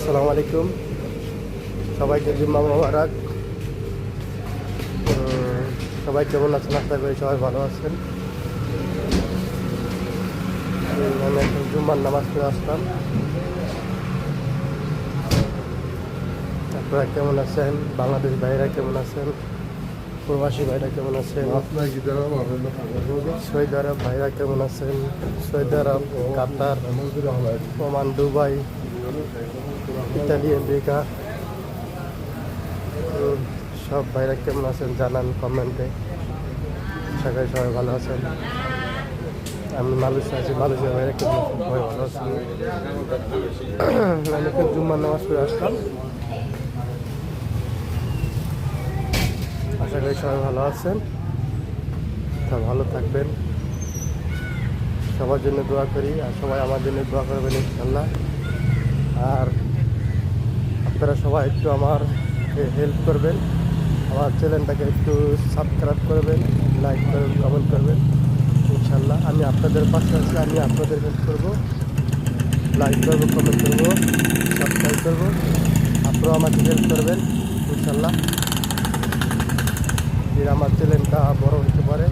আসসালামু আলাইকুম, সবাইকে জুম্মা মোবারক। সবাই কেমন আছেন? আশা করি সবাই ভালো আছেন। আমি এখন জুম্মার নামাজ পড়ে আসলাম। আপনারা কেমন আছেন? বাংলাদেশ ভাইরা কেমন আছেন? প্রবাসী ভাইরা কেমন আছেন? সৌদি আরব ভাইরা কেমন আছেন? সৌদি আরব, কাতার, ওমান, দুবাই, ইতালি, আমেরিকা, সব ভাইরা কেমন আছেন জানান কমেন্টে। আশা করি সবাই ভালো আছেন। আমি মালয়েশিয়া আছি, মালয়েশিয়া ভাইরা কেমন আছেন? সবাই ভালো আছেন। আমি এখন জুম্মার নামাজ পড়ে আসলাম। আশা করি সবাই ভালো আছেন, তা ভালো থাকবেন। সবার জন্য দোয়া করি, আর সবাই আমার জন্য দোয়া করবেন ইনশাল্লাহ। আর আপনারা সবাই একটু আমার হেল্প করবেন, আমার চ্যানেলটাকে একটু সাবস্ক্রাইব করবেন, লাইক করবেন, কমেন্ট করবেন ইনশাল্লাহ। আমি আপনাদের পাশে আছি, আমি আপনাদের হেল্প করবো, লাইক করবো, কমেন্ট করবো, সাবস্ক্রাইব করবো। আপনারাও আমাকে হেল্প করবেন ইনশাল্লাহ, যে আমার চ্যানেলটা বড় হতে পারে।